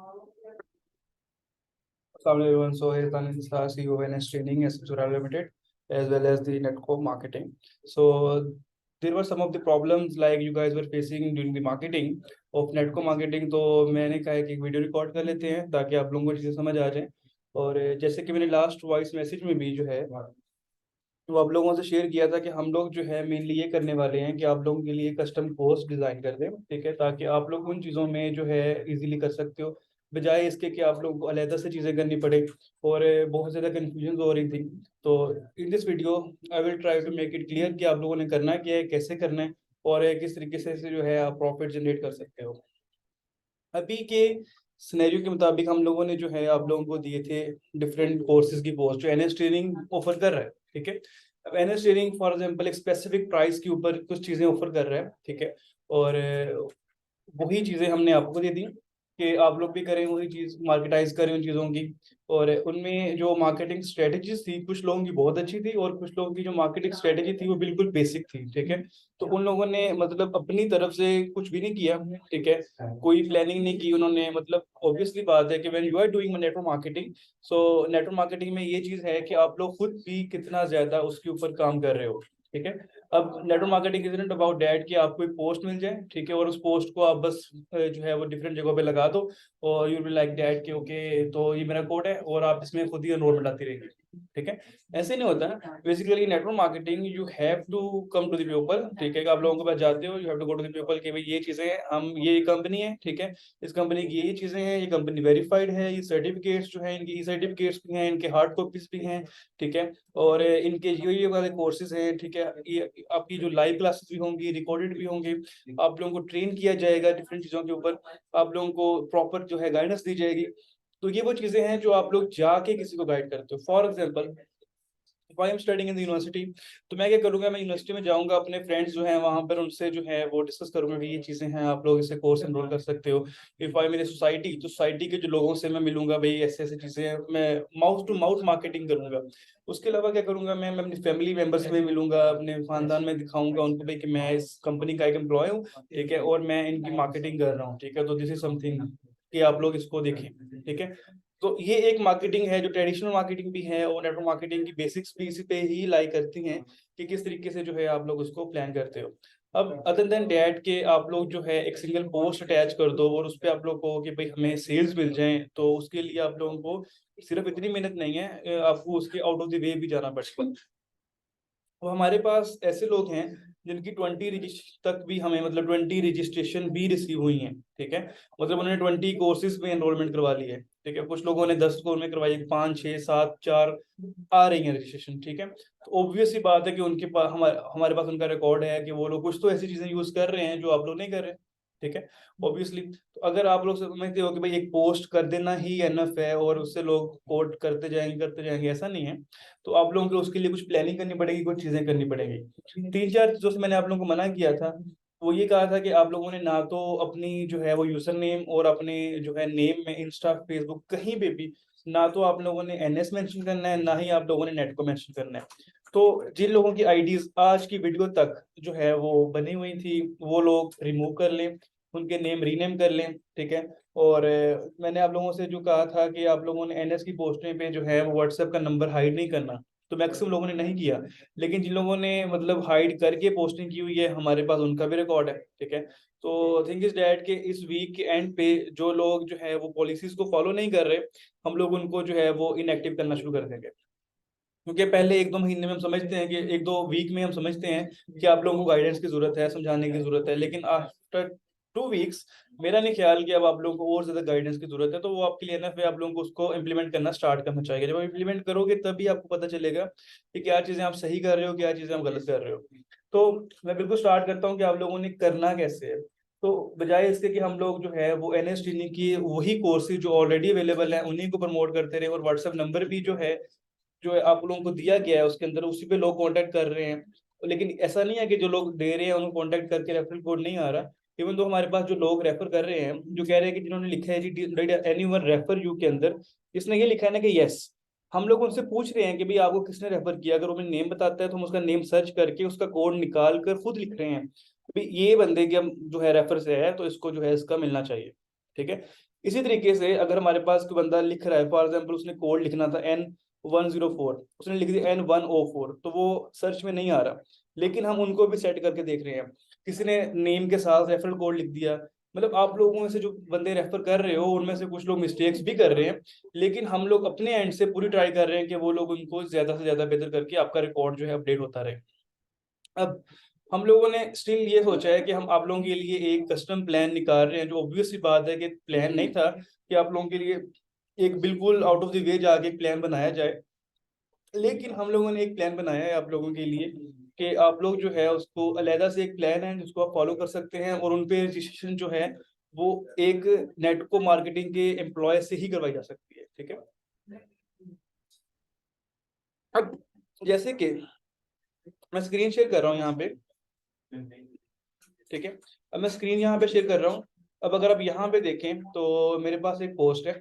Assalamu everyone. So here Tanis is the CEO of NS Training as Limited, as well as the Netco marketing. So there were some of the problems like you guys were facing during the marketing of Netco marketing. तो मैंने कहा कि एक video record कर लेते हैं ताकि आप लोगों को चीज़ें समझ आ जाएं। और जैसे कि मैंने लास्ट वॉइस मैसेज में भी जो है तो आप लोगों से शेयर किया था कि हम लोग जो है मेनली ये करने वाले हैं कि आप लोगों के लिए कस्टम कोर्स डिज़ाइन कर दें, ठीक है, ताकि आप लोग उन चीज़ों में जो है इजीली कर सकते हो, बजाय इसके कि आप लोगों को अलहदा से चीज़ें करनी पड़े और बहुत ज़्यादा कन्फ्यूजन हो रही थी। तो in this video I will try to make it clear कि आप लोगों ने करना क्या है, कैसे करना है और किस तरीके से जो है आप प्रॉफिट जनरेट कर सकते हो। अभी के सिनेरियो के मुताबिक हम लोगों ने जो है आप लोगों को दिए थे डिफरेंट कोर्सेज की पोस्ट जो एनएस ट्रेनिंग ऑफर कर रहा है, ठीक है। अब एनएस ट्रेनिंग फॉर एग्जांपल एक स्पेसिफिक प्राइस के ऊपर कुछ चीज़ें ऑफर कर रहा है, ठीक है। और वही चीज़ें हमने आपको दे दी कि आप लोग भी करें वही चीज़, मार्केटाइज करें उन चीज़ों की। और उनमें जो मार्केटिंग स्ट्रेटजीज थी कुछ लोगों की बहुत अच्छी थी और कुछ लोगों की जो मार्केटिंग स्ट्रेटजी थी वो बिल्कुल बेसिक थी, ठीक है। तो उन लोगों ने मतलब अपनी तरफ से कुछ भी नहीं किया, ठीक है, कोई प्लानिंग नहीं की उन्होंने। मतलब ऑब्वियसली बात है कि when you are doing network marketing, so network marketing में ये चीज़ है कि आप लोग खुद भी कितना ज़्यादा उसके ऊपर काम कर रहे हो, ठीक है। अब network marketing is not about that कि आपको एक पोस्ट मिल जाए, ठीक है, और उस पोस्ट को आप बस जो है वो डिफरेंट जगहों पे लगा दो और यू विल लाइक डैट कि ओके तो ये मेरा कोड है और आप इसमें खुद ही एनरोलमेंट आती रहेगी, ठीक है। ऐसे नहीं होता है basically network marketing. You have to come to the people, ठीक है। आप लोगों के पास जाते हो, you have to go to the people कि भाई ये चीज़ें हैं, हम ये कंपनी है, ठीक है, इस कंपनी की ये चीज़ें हैं, ये कंपनी वेरीफाइड है, ये सर्टिफिकेट्स जो हैं इनकी ई सर्टिफिकेट्स भी हैं, इनके हार्ड कॉपीज भी हैं, ठीक है। और इनके ये वाले कोर्सेज हैं, ठीक है, ये आपकी जो लाइव क्लासेस भी होंगी, रिकॉर्डेड भी होंगे, आप लोगों को ट्रेन किया जाएगा डिफरेंट चीज़ों के ऊपर, आप लोगों को प्रॉपर जो है गाइडेंस दी जाएगी। तो ये वो चीज़ें हैं जो आप लोग जाके किसी को गाइड करते हो। For example I am studying in the university, तो मैं क्या करूंगा, मैं यूनिवर्सिटी में जाऊंगा, अपने फ्रेंड्स जो हैं वहां पर उनसे जो है वो डिस्कस करूंगा कि ये चीज़ें हैं, आप लोग इसे कोर्स एनरोल कर सकते हो। इफ आई मेरी सोसाइटी, तो सोसाइटी के जो लोगों से मैं मिलूंगा, भाई ऐसे ऐसे चीज़ें हैं, मैं माउथ टू माउथ मार्केटिंग करूंगा। उसके अलावा क्या करूंगा, मैं अपनी फैमिली मेंबर्स से भी मिलूंगा, अपने खानदान में दिखाऊंगा उनको भाई कि मैं इस कंपनी का एक एम्प्लॉय हूँ, ठीक है, और मैं इनकी मार्केटिंग कर रहा हूँ, ठीक है। तो दिस इज समथिंग कि आप लोग इसको देखें, ठीक है। तो ये एक मार्केटिंग है जो ट्रेडिशनल मार्केटिंग भी है और नेटवर्क मार्केटिंग की बेसिक्स भी इसी पे ही लाई करती हैं कि किस तरीके से जो है आप लोग उसको प्लान करते हो। अब अदर देन डैट के आप लोग जो है एक सिंगल पोस्ट अटैच कर दो और उस पर आप लोग कहो कि भाई हमें सेल्स मिल जाए, तो उसके लिए आप लोगों को सिर्फ इतनी मेहनत नहीं है, आपको उसके आउट ऑफ द वे भी जाना पड़ेगा। तो हमारे पास ऐसे लोग हैं जिनकी 20 रजिस्ट्रेशन तक भी हमें, मतलब 20 रजिस्ट्रेशन भी रिसीव हुई हैं, ठीक है। मतलब उन्होंने 20 कोर्सेज में एनरोलमेंट करवा ली है, ठीक है। कुछ लोगों ने 10 कोर्स में करवाई, 5 6 7 4 आ रही है रजिस्ट्रेशन, ठीक है। तो ऑब्वियस सी बात है कि उनके पास हमारे पास उनका रिकॉर्ड है कि वो लोग कुछ तो ऐसी चीजें यूज कर रहे हैं जो आप लोग नहीं कर रहे, ठीक है। ऑब्वियसली तो अगर आप लोग समझते हो कि भाई एक पोस्ट कर देना ही एनफ है और उससे लोग कोड करते जाएंगे, ऐसा नहीं है। तो आप लोगों को उसके लिए कुछ प्लानिंग करनी पड़ेगी, कुछ चीजें करनी पड़ेगी। 3 4 चीजों से मैंने आप लोगों को मना किया था। वो ये कहा था कि आप लोगों ने ना तो अपनी जो है वो यूजर नेम और अपने जो है नेम में इंस्टा फेसबुक कहीं पे भी ना तो आप लोगों ने एनएस मेंशन करना है, ना ही आप लोगों ने नेट को मेंशन करना है। तो जिन लोगों की आईडीज आज की वीडियो तक जो है वो बनी हुई थी वो लोग रिमूव कर लें, उनके नेम रीनेम कर लें, ठीक है। और मैंने आप लोगों से जो कहा था कि आप लोगों ने एनएस की पोस्टें पे जो है वो व्हाट्सएप का नंबर हाइड नहीं करना, तो मैक्सिमम लोगों ने नहीं किया। लेकिन जिन लोगों ने मतलब हाइड करके पोस्टिंग की हुई है हमारे पास उनका भी रिकॉर्ड है, ठीक है। तो थिंग इज डैट के इस वीक के एंड पे जो लोग जो है वो पॉलिसीज को फॉलो नहीं कर रहे, हम लोग उनको जो है वो इनएक्टिव करना शुरू कर देंगे। क्योंकि पहले 1 2 महीने में हम समझते हैं कि 1 2 वीक में हम समझते हैं कि आप लोगों को गाइडेंस की जरूरत है, समझाने की जरूरत है, लेकिन आफ्टर 2 वीक्स मेरा नहीं ख्याल कि अब आप लोगों को और ज्यादा गाइडेंस की जरूरत है। तो वो आपके लिए ना फिर आप लोगों को उसको इम्प्लीमेंट करना स्टार्ट करना चाहिए। जब आप इम्प्लीमेंट करोगे तभी आपको पता चलेगा कि क्या चीजें आप सही कर रहे हो, क्या चीजें आप गलत कर रहे हो। तो मैं बिल्कुल स्टार्ट करता हूँ कि आप लोगों ने करना कैसे है। तो बजाय इसके कि हम लोग जो है वो एनएस ट्रेनिंग की वही कोर्सेज जो ऑलरेडी अवेलेबल है उन्हीं को प्रमोट करते रहे, और व्हाट्सएप नंबर भी जो है जो आप लोगों को दिया गया है उसके अंदर उसी पे लोग कांटेक्ट कर रहे हैं। लेकिन ऐसा नहीं है कि जो लोग दे रहे हैं उनको कांटेक्ट करके रेफरल कोड नहीं आ रहा। इवन तो हमारे पास जो लोग रेफर कर रहे हैं जो कह रहे हैं कि जिन्होंने लिखा है जी एनीवन रेफर यू के अंदर, इसने ये लिखा है ना कि यस, हम लोग उनसे पूछ रहे हैं कि भाई आपको किसने रेफर किया। अगर वो हमें नेम बताता है तो हम उसका नेम सर्च करके उसका कोड निकाल कर खुद लिख रहे हैं भाई ये बंदे की हम जो है रेफर से है तो इसको जो है इसका मिलना चाहिए, ठीक है। इसी तरीके से अगर हमारे पास कोई बंदा लिख रहा है, फॉर एग्जाम्पल उसने कोड लिखना था N104, उसने लिख दिया N104, तो वो सर्च में नहीं आ रहा, लेकिन हम उनको भी सेट करके देख रहे हैं। किसी ने नेम के साथ रेफरल कोड लिख दिया, मतलब आप लोगों में से जो बंदे रेफर कर रहे हो उनमें से कुछ लोग मिस्टेक्स भी कर रहे हैं, लेकिन हम लोग अपने एंड से पूरी ट्राई कर रहे हैं कि वो लोग उनको ज्यादा से ज्यादा बेहतर करके आपका रिकॉर्ड जो है अपडेट होता रहे। अब हम लोगों ने स्टिल ये सोचा है कि हम आप लोगों के लिए एक कस्टम प्लान निकाल रहे हैं, जो ऑब्वियस सी बात है कि प्लान नहीं था कि आप लोगों के लिए एक बिल्कुल आउट ऑफ द वे जाके एक प्लान बनाया जाए, लेकिन हम लोगों ने एक प्लान बनाया है आप लोगों के लिए कि आप लोग जो है उसको अलहदा से एक प्लान है जिसको आप फॉलो कर सकते हैं, और उन पे रजिस्ट्रेशन जो है वो एक नेटको मार्केटिंग के एम्प्लॉय से ही करवाई जा सकती है। ठीक है, अब जैसे कि मैं स्क्रीन शेयर कर रहा हूँ यहाँ पे, ठीक है, अब मैं स्क्रीन यहाँ पे शेयर कर रहा हूँ। अब अगर आप यहाँ पे देखें तो मेरे पास एक पोस्ट है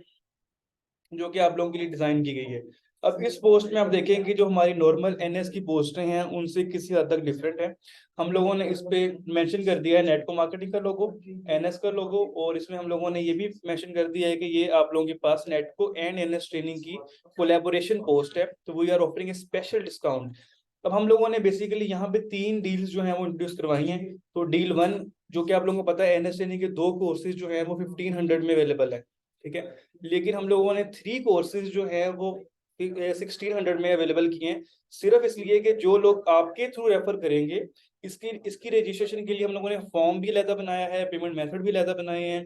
जो कि आप लोगों के लिए डिजाइन की गई है। अब इस पोस्ट में आप देखें कि जो हमारी नॉर्मल एनएस की पोस्टें हैं उनसे किसी हद तक डिफरेंट है। हम लोगों ने इस पे मेंशन कर दिया है नेटको मार्केटिंग का लोगो, एनएस का लोगो, और इसमें हम लोगों ने ये भी मेंशन कर दिया है कि ये आप लोगों के पास नेटको एंड एनएस ट्रेनिंग की कोलैबोरेशन पोस्ट है, तो we are offering a special discount. अब हम लोगों ने बेसिकली यहाँ पे 3 डील्स जो है वो इंट्रोड्यूस करवाई हैं। तो डील 1, जो कि आप लोगों को पता है एनएस ट्रेनिंग के 2 कोर्सेज जो है वो 1500 में अवेलेबल है, ठीक है, लेकिन हम लोगों ने 3 कोर्सेज जो है वो 1600 में अवेलेबल किए हैं, सिर्फ इसलिए कि जो लोग आपके थ्रू रेफर करेंगे, इसकी इसकी रजिस्ट्रेशन के लिए हम लोगों ने फॉर्म भी अलहदा बनाया है, पेमेंट मेथड भी अलहदा बनाए हैं,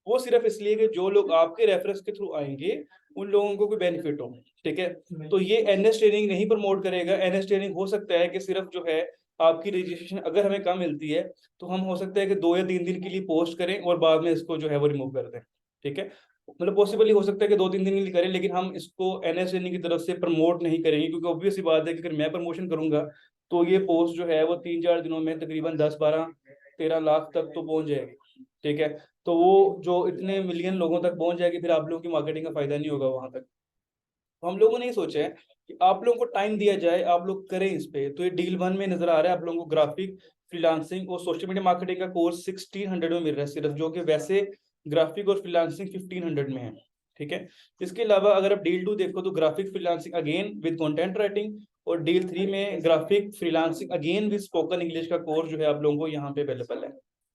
वो सिर्फ इसलिए कि जो लोग आपके रेफरेंस के थ्रू आएंगे उन लोगों को कोई बेनिफिट हो। ठीक है, तो ये एनएस ट्रेनिंग नहीं प्रमोट करेगा। एनएस ट्रेनिंग हो सकता है कि सिर्फ जो है आपकी रजिस्ट्रेशन अगर हमें कम मिलती है तो हम हो सकता है कि 2 या 3 दिन के लिए पोस्ट करें और बाद में इसको जो है वो रिमूव कर दें। ठीक है, मतलब पॉसिबल ही हो सकता है कि 2-3 दिन के लिए करें, लेकिन हम इसको एनएस ट्रेनिंग की तरफ से प्रमोट नहीं करेंगे, क्योंकि ऑब्वियस सी बात है कि अगर मैं प्रमोशन करूंगा तो ये पोस्ट जो है वो 3-4 दिनों में तकरीबन 10-12-13 लाख तक तो पहुंच जाएगी। ठीक है, तो वो जो इतने मिलियन लोगों तक पहुंच जाएगी, फिर आप लोगों की मार्केटिंग का फायदा नहीं होगा वहां तक। तो हम लोगों ने ये सोचा है कि आप लोगों को टाइम दिया जाए, आप लोग करें इस पे। तो ये डील 1 में नजर आ रहा है आप लोगों को ग्राफिक फ्रीलांसिंग और सोशल मीडिया मार्केटिंग का कोर्स 1600 में मिल रहा है सिर्फ, जो कि वैसे ग्राफिक और फ्रीलांसिंग 1500 में है। ठीक है, इसके अलावा अगर आप डील 2 देखो तो graphic freelancing again with content writing, और डील 3 में graphic freelancing again with spoken English का कोर्स जो है आप लोगों को यहाँ पे अवेलेबल है।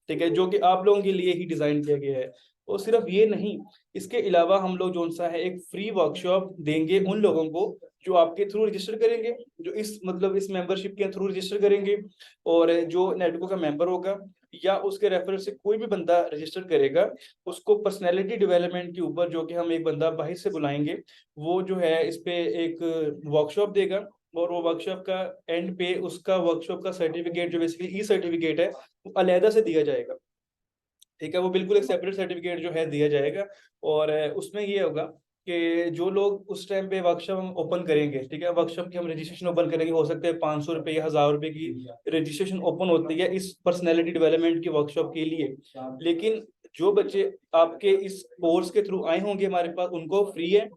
ठीक है, जो कि आप लोगों के लिए ही डिजाइन किया गया है। और सिर्फ ये नहीं, इसके अलावा हम लोग जो सा है एक फ्री वर्कशॉप देंगे उन लोगों को जो आपके थ्रू रजिस्टर करेंगे, जो इस मतलब इस मेंबरशिप के थ्रू रजिस्टर करेंगे, और जो नेटको का मेंबर होगा या उसके रेफरल से कोई भी बंदा रजिस्टर करेगा, उसको पर्सनैलिटी डेवलपमेंट के ऊपर जो कि हम एक बंदा बाहर से बुलाएंगे, वो जो है इस पे एक वर्कशॉप देगा, और वो वर्कशॉप का एंड पे उसका वर्कशॉप का सर्टिफिकेट जो बेसिकली ई सर्टिफिकेट है वो अलहदा से दिया जाएगा। ठीक है, वो बिल्कुल एक सेपरेट सर्टिफिकेट जो है दिया जाएगा, और उसमें ये होगा कि जो लोग उस टाइम पे वर्कशॉप हम ओपन करेंगे, ठीक है, वर्कशॉप की हम रजिस्ट्रेशन ओपन करेंगे, हो सकता है 500 रुपये या 1000 रुपये की रजिस्ट्रेशन ओपन होती है इस पर्सनैलिटी डेवलपमेंट की वर्कशॉप के लिए, लेकिन जो बच्चे आपके इस कोर्स के थ्रू आए होंगे हमारे पास उनको फ्री है।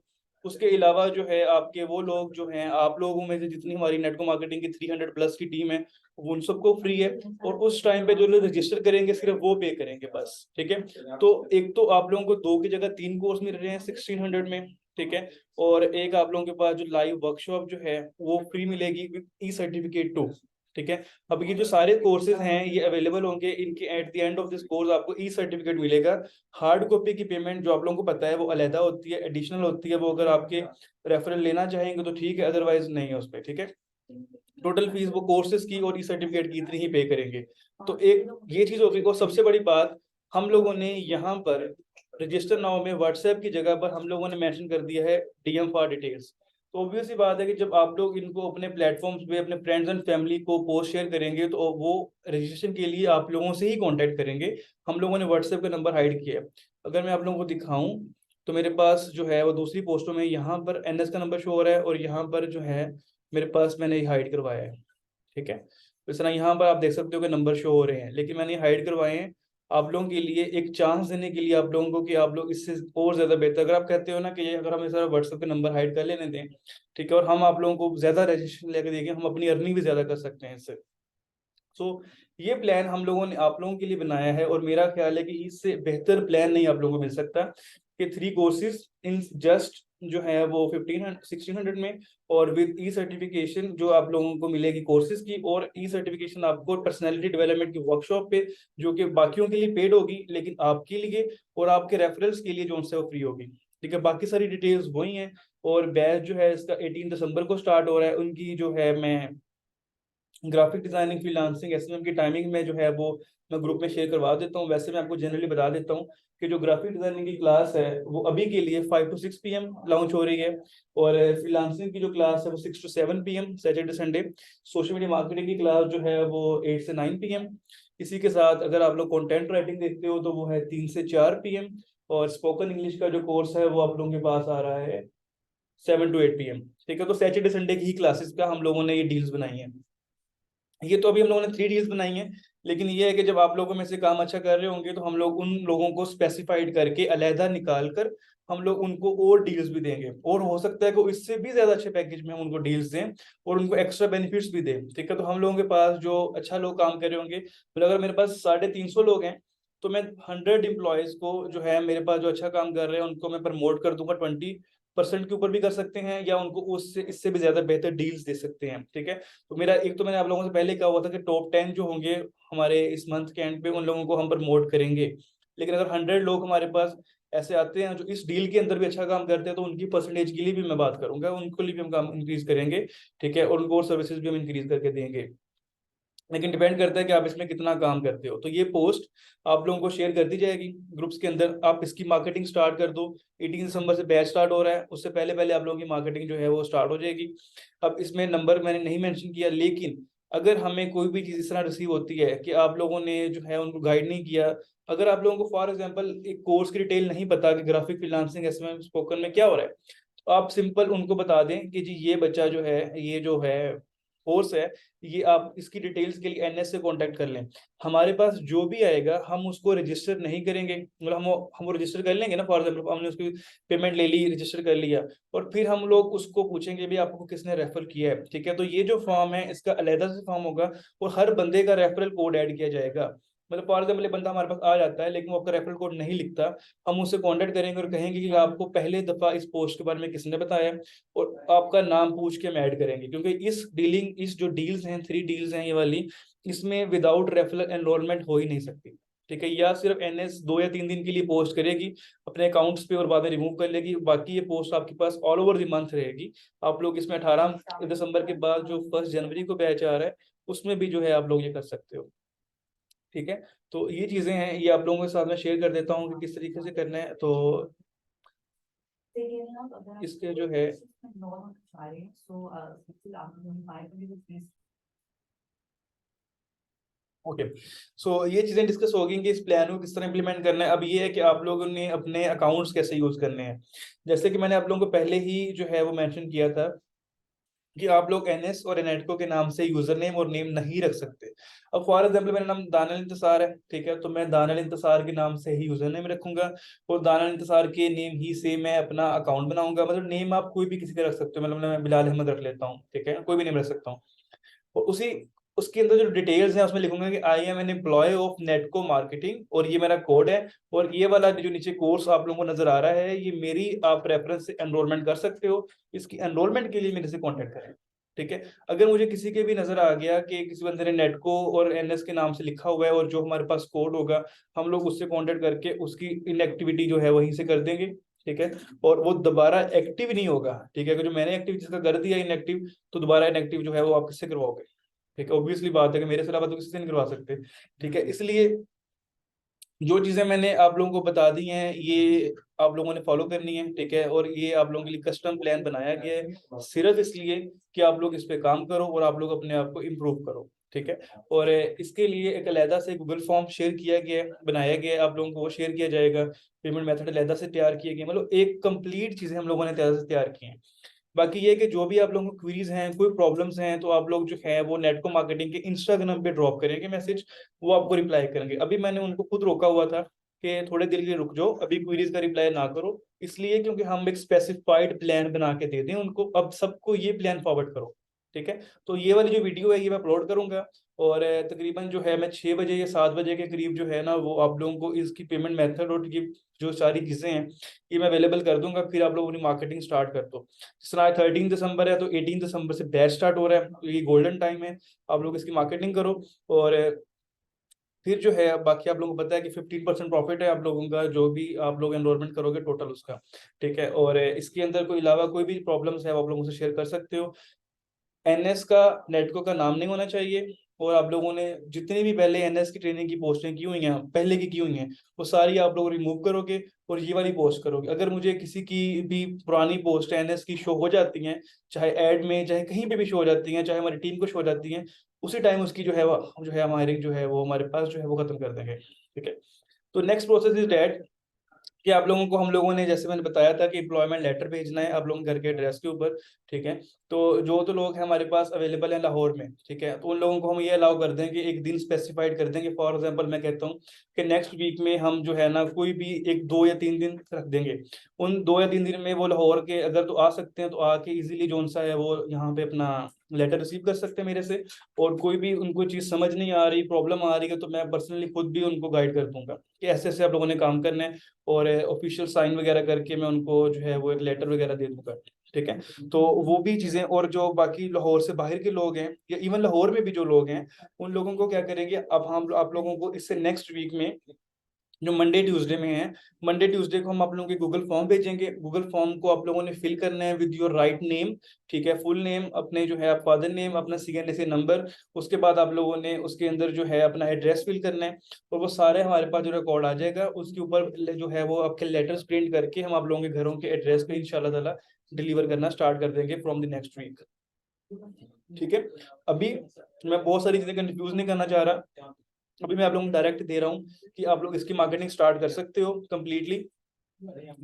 उसके अलावा जो है आपके वो लोग जो हैं, आप लोगों में से जितनी हमारी नेटको मार्केटिंग की 300 प्लस की टीम है वो उन सबको फ्री है, और उस टाइम पे जो लोग रजिस्टर करेंगे सिर्फ वो पे करेंगे बस। ठीक है, तो एक तो आप लोगों को 2 की जगह 3 कोर्स मिल रहे हैं 1600 में। ठीक है, और एक आप लोगों के पास जो लाइव वर्कशॉप जो है वो फ्री मिलेगी विद ई सर्टिफिकेट टू। ठीक है, अब ये जो सारे कोर्सेज हैं ये अवेलेबल होंगे, इनके at the end of this course आपको ई सर्टिफिकेट मिलेगा। हार्ड कॉपी की पेमेंट जो आप लोगों को पता है वो अलहदा होती है, एडिशनल होती है, वो अगर आपके रेफरल लेना चाहेंगे तो ठीक है, अदरवाइज नहीं है उस पर। ठीक है, टोटल फीस वो कोर्सेज की और ई सर्टिफिकेट की इतनी ही पे करेंगे। तो एक ये चीज होगी, और सबसे बड़ी बात, हम लोगों ने यहाँ पर रजिस्टर नाउ में व्हाट्सएप की जगह पर हम लोगों ने मेंशन कर दिया है डीएम फॉर डिटेल्स। तो ऑब्वियस सी बात है कि जब आप लोग इनको अपने प्लेटफॉर्म्स पे अपने फ्रेंड्स एंड फैमिली को पोस्ट शेयर करेंगे तो वो रजिस्ट्रेशन के लिए आप लोगों से ही कांटेक्ट करेंगे। हम लोगों ने व्हाट्सएप का नंबर हाइड किया है। अगर मैं आप लोगों को दिखाऊं तो मेरे पास जो है वो दूसरी पोस्टों में यहाँ पर एनएस का नंबर शो हो रहा है, और यहाँ पर जो है मेरे पास मैंने हाइड करवाया है। ठीक है, तो इस तरह यहाँ पर आप देख सकते हो कि नंबर शो हो रहे हैं, लेकिन मैंने हाइड करवाए हैं आप लोगों के लिए, एक चांस देने के लिए आप लोगों को कि आप लोग इससे और ज्यादा बेहतर, अगर आप कहते हो ना कि ये अगर हमें सारा व्हाट्सएप पे नंबर हाइड कर लेने दें, ठीक है, और हम आप लोगों को ज्यादा रजिस्ट्रेशन लेकर देंगे, हम अपनी अर्निंग भी ज्यादा कर सकते हैं इससे। सो ये प्लान हम लोगों ने आप लोगों के लिए बनाया है, और मेरा ख्याल है कि इससे बेहतर प्लान नहीं आप लोगों को मिल सकता। कि 3 कोर्सेज इन जस्ट जो है वो 1600 में, और विद ई सर्टिफिकेशन जो आप लोगों को मिलेगी कोर्सेज की, और ई सर्टिफिकेशन आपको पर्सनैलिटी डेवलपमेंट की वर्कशॉप पे, जो कि बाकियों के लिए पेड होगी लेकिन आपके लिए और आपके रेफरल्स के लिए जो उनसे वो फ्री होगी। ठीक है, बाकी सारी डिटेल्स वही हैं। और बैच जो है इसका 18 दिसंबर को स्टार्ट हो रहा है। उनकी जो है मैं ग्राफिक डिजाइनिंग फ्रीलांसिंग एसएमएम की टाइमिंग में जो है वो मैं ग्रुप में शेयर करवा देता हूँ। वैसे मैं आपको जनरली बता देता हूँ कि जो ग्राफिक डिजाइनिंग की क्लास है वो अभी के लिए 5 to 6 PM लॉन्च हो रही है, और फ्रीलांसिंग की जो क्लास है वो 6 to 7 PM Saturday Sunday. Social media marketing की क्लास जो है वो 8 से 9 PM। इसी के साथ अगर आप लोग कंटेंट राइटिंग देखते हो तो वो है 3 से 4 PM। और स्पोकन इंग्लिश का जो कोर्स है वो आप लोगों के पास आ रहा है 7 to 8 PM। ठीक है, तो सैटरडे संडे की ही क्लासेस का हम लोगों ने ये डील्स बनाई हैं। ये तो अभी हम लोगों ने 3 डील्स बनाई हैं, लेकिन ये है कि जब आप लोगों में से काम अच्छा कर रहे होंगे तो हम लोग उन लोगों को स्पेसिफाइड करके अलहदा निकाल कर हम लोग उनको और डील्स भी देंगे, और हो सकता है कि इससे भी ज्यादा अच्छे पैकेज में हम उनको डील्स दें और उनको एक्स्ट्रा बेनिफिट्स भी दें। ठीक है, तो हम लोगों के पास जो अच्छा लोग काम कर रहे होंगे, मतलब अगर मेरे पास 350 लोग हैं तो मैं 100 एम्प्लॉयज को जो है मेरे पास जो अच्छा काम कर रहे हैं उनको मैं प्रमोट कर दूंगा। 20% के ऊपर भी कर सकते हैं, या उनको उससे इससे भी ज्यादा बेहतर डील्स दे सकते हैं। ठीक है, तो मेरा एक तो मैंने आप लोगों से पहले कहा हुआ था कि टॉप 10 जो होंगे हमारे इस मंथ के एंड पे उन लोगों को हम प्रमोट करेंगे। लेकिन अगर 100 लोग हमारे पास ऐसे आते हैं जो इस डील के अंदर भी अच्छा काम करते हैं तो उनकी परसेंटेज के लिए भी मैं बात करूंगा, उनको लिए भी हम काम इंक्रीज करेंगे। ठीक है, और उनको और सर्विसेज भी हम इंक्रीज करके देंगे। लेकिन डिपेंड करता है कि आप इसमें कितना काम करते हो। तो ये पोस्ट आप लोगों को शेयर कर दी जाएगी ग्रुप्स के अंदर। आप इसकी मार्केटिंग स्टार्ट कर दो। 18 दिसंबर से बैच स्टार्ट हो रहा है, उससे पहले पहले आप लोगों की मार्केटिंग जो है वो स्टार्ट हो जाएगी। अब इसमें नंबर मैंने नहीं मेंशन किया, लेकिन अगर हमें कोई भी चीज इस तरह रिसीव होती है कि आप लोगों ने जो है उनको गाइड नहीं किया, अगर आप लोगों को फॉर एग्जाम्पल एक कोर्स की डिटेल नहीं पता कि ग्राफिक फ्रीलांसिंग एसएमएम स्पोकन में क्या हो रहा है, तो आप सिंपल उनको बता दें कि जी ये बच्चा जो है, ये जो है कोर्स है, ये आप इसकी डिटेल्स के लिए एनएस से कांटेक्ट कर लें। हमारे पास जो भी आएगा हम उसको रजिस्टर नहीं करेंगे, मतलब हम वो रजिस्टर कर लेंगे ना। फॉर एग्जाम्पल हमने उसकी पेमेंट ले ली, रजिस्टर कर लिया, और फिर हम लोग उसको पूछेंगे भी आपको किसने रेफर किया है। ठीक है, तो ये जो फॉर्म है इसका अलहदा से फॉर्म होगा, और हर बंदे का रेफरल कोड ऐड किया जाएगा। मतलब फॉर एग्जाम्पल बंदा हमारे पास आ जाता है लेकिन वो आपका रेफरल कोड नहीं लिखता, हम उससे कांटेक्ट करेंगे और कहेंगे कि आपको पहले दफा इस पोस्ट के बारे में किसने बताया, और आपका नाम पूछ के हम ऐड करेंगे। क्योंकि इस जो डील्स हैं, 3 डील्स हैं ये वाली, इसमें विदाउट रेफरल एनरोलमेंट हो ही नहीं सकती। ठीक है, या सिर्फ एनएस 2 या 3 दिन के लिए पोस्ट करेगी अपने अकाउंट्स पे और बाद में रिमूव कर लेगी, बाकी ये पोस्ट आपके पास ऑल ओवर द मंथ रहेगी। आप लोग इसमें 18 दिसंबर के बाद जो 1 जनवरी को बैच आ रहा है उसमें भी जो है आप लोग ये कर सकते हो। ठीक है, तो ये चीजें हैं, ये आप लोगों के साथ में शेयर कर देता हूँ कि किस तरीके से करना है। तो इसके जो है ओके, सो ये चीजें डिस्कस होगी कि इस प्लान को किस तरह इंप्लीमेंट करना है। अब ये है कि आप लोगों ने अपने अकाउंट्स कैसे यूज करने हैं। जैसे कि मैंने आप लोगों को पहले ही जो है वो मेंशन किया था कि आप लोग एनएस और एनेटको के नाम से यूजर नेम और नेम नहीं रख सकते। अब फॉर एग्जाम्पल मेरा नाम दानियल इंतसार है, ठीक है, तो मैं दानियल इंतसार के नाम से ही यूजर नेम रखूंगा, और दानियल इंतसार के नेम ही से मैं अपना अकाउंट बनाऊंगा। मतलब नेम आप कोई भी किसी का रख सकते हो, मतलब मैं बिलाल अहमद रख लेता हूँ, ठीक है, कोई भी नेम रख सकता हूँ। और उसी उसके अंदर जो डिटेल्स हैं उसमें लिखूंगा कि I am an employ of Netco marketing, और ये मेरा कोड है, और ये वाला जो नीचे कोर्स आप लोगों को नजर आ रहा है ये मेरी आप रेफरेंस से एनरोलमेंट कर सकते हो। इसकी एनरोलमेंट के लिए मेरे से कॉन्टेक्ट करें। ठीक है, अगर मुझे किसी के भी नजर आ गया कि किसी बंदे ने नेटको और एनएस के नाम से लिखा हुआ है और जो हमारे पास कोड होगा, हम लोग उससे कॉन्टेक्ट करके उसकी इनएक्टिविटी जो है वहीं से कर देंगे। ठीक है, और वो दोबारा एक्टिव नहीं होगा। ठीक है, अगर जो मैंने एक्टिव जिसका कर दिया इनएक्टिव, तो दोबारा इनएक्टिव जो है वो आप किससे करवाओगे। ठीक है, ऑब्वियसली बात है कि मेरे से अलावा तो किसी से नहीं करवा सकते। ठीक है, इसलिए जो चीजें मैंने आप लोगों को बता दी हैं ये आप लोगों ने फॉलो करनी है। ठीक है, और ये आप लोगों के लिए कस्टम प्लान बनाया गया है सिर्फ इसलिए कि आप लोग इस पे काम करो और आप लोग अपने आप को इम्प्रूव करो। ठीक है, और इसके लिए एक अलहदा से गूगल फॉर्म शेयर किया गया है, बनाया गया है, आप लोगों को वो शेयर किया जाएगा। पेमेंट मेथड अलहदा से तैयार किए गए, मतलब एक कंप्लीट चीजें हम लोगों ने अलहदा से तैयार की हैं। बाकी ये कि जो भी आप लोगों को क्वेरीज हैं, कोई प्रॉब्लम्स हैं, तो आप लोग जो है वो नेटको मार्केटिंग के इंस्टाग्राम पे ड्रॉप करेंगे मैसेज, वो आपको रिप्लाई करेंगे। अभी मैंने उनको खुद रोका हुआ था कि थोड़े देर के लिए रुक जाओ, अभी क्वेरीज का रिप्लाई ना करो, इसलिए क्योंकि हम एक स्पेसिफाइड प्लान बना के दे दें उनको, अब सबको ये प्लान फॉरवर्ड करो। ठीक है, तो ये वाली जो वीडियो है ये मैं अपलोड करूंगा, और तकरीबन जो है मैं 6 बजे या 7 बजे के करीब जो है ना वो आप लोगों को इसकी पेमेंट मेथड और ये जो सारी चीज़ें हैं ये मैं अवेलेबल कर दूंगा, फिर आप लोग अपनी मार्केटिंग स्टार्ट कर दो। जिस तरह 13 दिसंबर है तो 18 दिसंबर से बैच स्टार्ट हो रहा है, तो ये गोल्डन टाइम है, आप लोग इसकी मार्केटिंग करो। और फिर जो है बाकी आप लोगों को पता है कि 15% प्रॉफिट है आप लोगों का, जो भी आप लोग एनरोलमेंट करोगे टोटल उसका। ठीक है, और इसके अंदर कोई अलावा कोई भी प्रॉब्लम्स है आप लोगों से शेयर कर सकते हो। एनएस का नेटको का नाम नहीं होना चाहिए, और आप लोगों ने जितनी भी पहले एनएस की ट्रेनिंग की पोस्टें की हुई हैं पहले की हुई हैं वो सारी आप लोग रिमूव करोगे और ये वाली पोस्ट करोगे। अगर मुझे किसी की भी पुरानी पोस्ट एनएस की शो हो जाती हैं, चाहे ऐड में चाहे कहीं पे भी शो हो जाती हैं, चाहे हमारी टीम को शो हो जाती हैं, उसी टाइम उसकी जो है हमारी जो है वो हमारे पास जो है वो खत्म कर देंगे। ठीक है, तो नेक्स्ट प्रोसेस इज डैट कि आप लोगों को हम लोगों ने जैसे मैंने बताया था कि एम्प्लॉयमेंट लेटर भेजना है आप लोगों के घर के एड्रेस के ऊपर। ठीक है, तो जो तो लोग हैं हमारे पास अवेलेबल है लाहौर में, ठीक है, तो उन लोगों को हम ये अलाउ कर दें कि एक दिन स्पेसिफाइड कर देंगे। फॉर एग्जांपल मैं कहता हूँ कि नेक्स्ट वीक में हम जो है ना कोई भी एक 2 या 3 दिन रख देंगे। उन 2 या 3 दिन में वो लाहौर के अगर तो आ सकते हैं तो आके इजीली जो सा है वो यहाँ पे अपना लेटर रिसीव कर सकते हैं मेरे से। और कोई भी उनको चीज़ समझ नहीं आ रही, प्रॉब्लम आ रही है, तो मैं पर्सनली खुद भी उनको गाइड कर दूंगा कि ऐसे ऐसे आप लोगों ने काम करना है, और ऑफिशियल साइन वगैरह करके मैं उनको जो है वो एक लेटर वगैरह दे दूंगा। ठीक है, तो वो भी चीजें, और जो बाकी लाहौर से बाहर के लोग हैं या इवन लाहौर में भी जो लोग हैं उन लोगों को क्या करेंगे, अब हम आप लोगों को इससे नेक्स्ट वीक में जो मंडे ट्यूसडे में है, मंडे ट्यूसडे को हम आप लोगों के गूगल फॉर्म भेजेंगे। गूगल फॉर्म को आप लोगों ने फिल करना है विद योर राइट नेम। ठीक है, फुल नेम, अपने जो है फादर नेम, अपना सीएनएसए नंबर, उसके बाद आप लोगों ने उसके अंदर जो है अपना एड्रेस फिल करना है, और वो सारे हमारे पास जो रिकॉर्ड आ जाएगा उसके ऊपर जो है वो आपके लेटर्स प्रिंट करके हम आप लोगों के घरों के एड्रेस पे इंशाल्लाह ताला डिलीवर करना स्टार्ट कर देंगे फ्रॉम द नेक्स्ट वीक। ठीक है, अभी मैं बहुत सारी चीजें कंफ्यूज नहीं करना चाह रहा, अभी मैं आप लोगों को डायरेक्ट दे रहा हूँ कि आप लोग इसकी मार्केटिंग स्टार्ट कर सकते हो कंप्लीटली।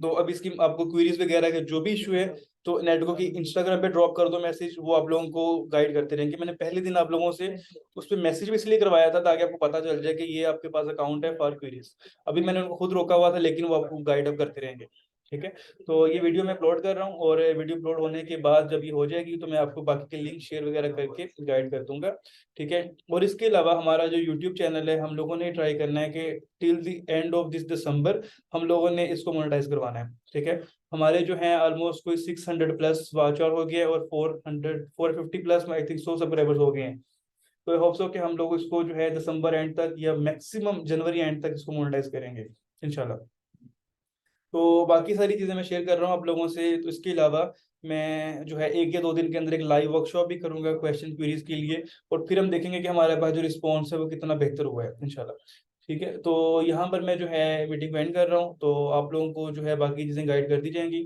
तो अब इसकी आपको क्वेरीज वगैरह का जो भी इशू है तो नेटको की इंस्टाग्राम पे ड्रॉप कर दो मैसेज, वो आप लोगों को गाइड करते रहेंगे। मैंने पहले दिन आप लोगों से उस पर मैसेज भी इसलिए करवाया था ताकि आपको पता चल जाए कि ये आपके पास अकाउंट है फॉर क्वेरीज। अभी मैंने उनको खुद रोका हुआ था लेकिन वो आपको गाइड अप करते रहेंगे। ठीक है, तो ये वीडियो मैं अपलोड कर रहा हूँ, और वीडियो अपलोड होने के बाद जब ये हो जाएगी तो मैं आपको बाकी के लिंक शेयर वगैरह करके गाइड कर दूंगा। ठीक है, और इसके अलावा हमारा जो यूट्यूब चैनल है हम लोगों ने ट्राई करना है कि till the end of this December हम लोगों ने इसको मोनेटाइज करवाना है। ठीक है, हमारे जो है ऑलमोस्ट कोई 600 प्लस वॉच आवर हो गया है, और 450 प्लस आई थिंक सब्सक्राइबर्स हो गए हैं। तो आई होप सो कि हम लोग इसको जो है दिसंबर एंड तक या मैक्सिमम जनवरी एंड तक इसको मोनेटाइज करेंगे इंशाल्लाह। तो बाकी सारी चीज़ें मैं शेयर कर रहा हूँ आप लोगों से, तो इसके अलावा मैं जो है 1 या 2 दिन के अंदर एक लाइव वर्कशॉप भी करूंगा क्वेश्चन क्वेरीज के लिए, और फिर हम देखेंगे कि हमारे पास जो रिस्पॉन्स है वो कितना बेहतर हुआ है इंशाल्लाह। ठीक है, तो यहाँ पर मैं जो है मीटिंग एंड कर रहा हूँ, तो आप लोगों को जो है बाकी चीज़ें गाइड कर दी जाएंगी।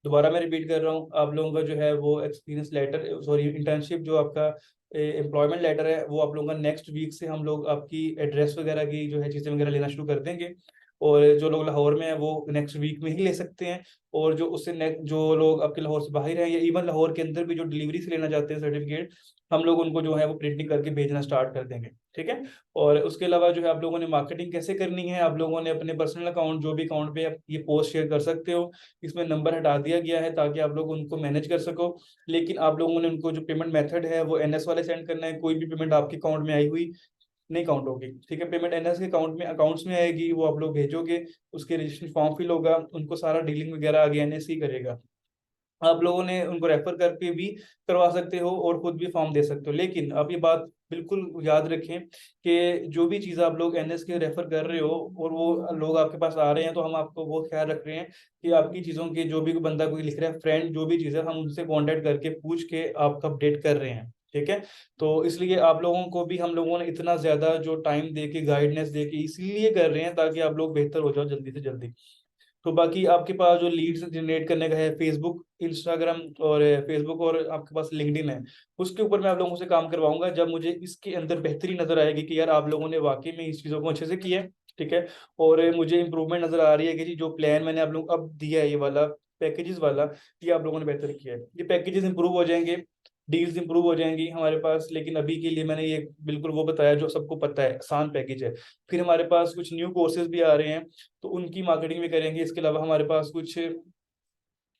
दोबारा मैं रिपीट कर रहा हूँ, आप लोगों का जो है वो एक्सपीरियंस लेटर, सॉरी इंटर्नशिप, जो आपका एम्प्लॉयमेंट लेटर है वो आप लोगों का नेक्स्ट वीक से हम लोग आपकी एड्रेस वगैरह की जो है चीज़ें वगैरह लेना शुरू कर देंगे। और जो लोग लाहौर में हैं वो नेक्स्ट वीक में ही ले सकते हैं, और जो उससे जो लोग आपके लाहौर से बाहर हैं या इवन लाहौर के अंदर भी जो डिलीवरी से लेना चाहते हैं सर्टिफिकेट, हम लोग उनको जो है वो प्रिंटिंग करके भेजना स्टार्ट कर देंगे। ठीक है, और उसके अलावा जो है आप लोगों ने मार्केटिंग कैसे करनी है, आप लोगों ने अपने पर्सनल अकाउंट जो भी अकाउंट पे आप ये पोस्ट शेयर कर सकते हो, इसमें नंबर हटा दिया गया है ताकि आप लोग उनको मैनेज कर सको। लेकिन आप लोगों ने उनको जो पेमेंट मेथड है वो एनएस वाले सेंड करना है, कोई भी पेमेंट आपके अकाउंट में आई हुई नहीं काउंट होगी। ठीक है, पेमेंट एनएस के अकाउंट्स में आएगी, वो आप लोग भेजोगे, उसके रजिस्ट्रेशन फॉर्म फिल होगा, उनको सारा डीलिंग वगैरह आगे एनएस ही करेगा। आप लोगों ने उनको रेफर करके भी करवा सकते हो और खुद भी फॉर्म दे सकते हो, लेकिन आप ये बात बिल्कुल याद रखें कि जो भी चीज़ आप लोग एनएस के रेफर कर रहे हो और वो लोग आपके पास आ रहे हैं, तो हम आपको वो ख्याल रख रहे हैं कि आपकी चीज़ों के जो भी कोई बंदा कोई लिख रहा है फ्रेंड, जो भी चीज़ है हम उनसे कांटेक्ट करके पूछ के आपका अपडेट कर रहे हैं। ठीक है, तो इसलिए आप लोगों को भी हम लोगों ने इतना ज़्यादा जो टाइम दे के गाइडेंस दे के इसलिए कर रहे हैं ताकि आप लोग बेहतर हो जाओ जल्दी से जल्दी। तो बाकी आपके पास जो लीड्स जनरेट करने का है फेसबुक, इंस्टाग्राम, और फेसबुक और आपके पास लिंक्डइन है, उसके ऊपर मैं आप लोगों से काम करवाऊंगा जब मुझे इसके अंदर बेहतरी नजर आएगी कि यार आप लोगों ने वाकई में इस चीज़ों को अच्छे से किया है। ठीक है, और मुझे इंप्रूवमेंट नजर आ रही है कि जी जो प्लान मैंने आप लोग अब दिया है ये वाला पैकेजेस वाला, ये आप लोगों ने बेहतर किया है, ये पैकेजेस इंप्रूव हो जाएंगे, डील्स इंप्रूव हो जाएंगी हमारे पास। लेकिन अभी के लिए मैंने ये बिल्कुल वो बताया जो सबको पता है, आसान पैकेज है। फिर हमारे पास कुछ न्यू कोर्सेज भी आ रहे हैं तो उनकी मार्केटिंग भी करेंगे। इसके अलावा हमारे पास कुछ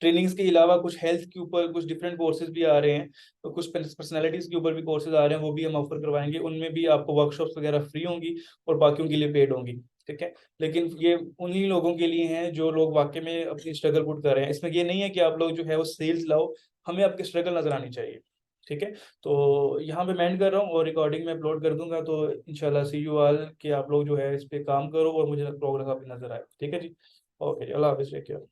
ट्रेनिंग्स के अलावा कुछ हेल्थ के ऊपर कुछ डिफरेंट कोर्सेज भी आ रहे हैं, तो कुछ पर्सनैलिटीज के ऊपर भी कोर्सेज आ रहे हैं, वो भी हम ऑफर करवाएंगे। उनमें भी आपको वर्कशॉप्स वगैरह फ्री होंगी और बाकियों के लिए पेड होंगी, ठीक है। लेकिन ये उन्हीं लोगों के लिए हैं जो लोग वाकई में अपनी स्ट्रगल पुट कर रहे हैं। इसमें ये नहीं है कि आप लोग जो है वो सेल्स लाओ, हमें आपकी स्ट्रगल नजर आनी चाहिए, ठीक है। तो यहाँ पे मैं एंड कर रहा हूँ और रिकॉर्डिंग में अपलोड कर दूंगा, तो इंशाल्लाह सी यू ऑल कि आप लोग जो है इस पे काम करो और मुझे प्रोग्रेस आपकी नजर आए, ठीक है जी। ओके, अल्लाह हाफिज़, टेक केयर।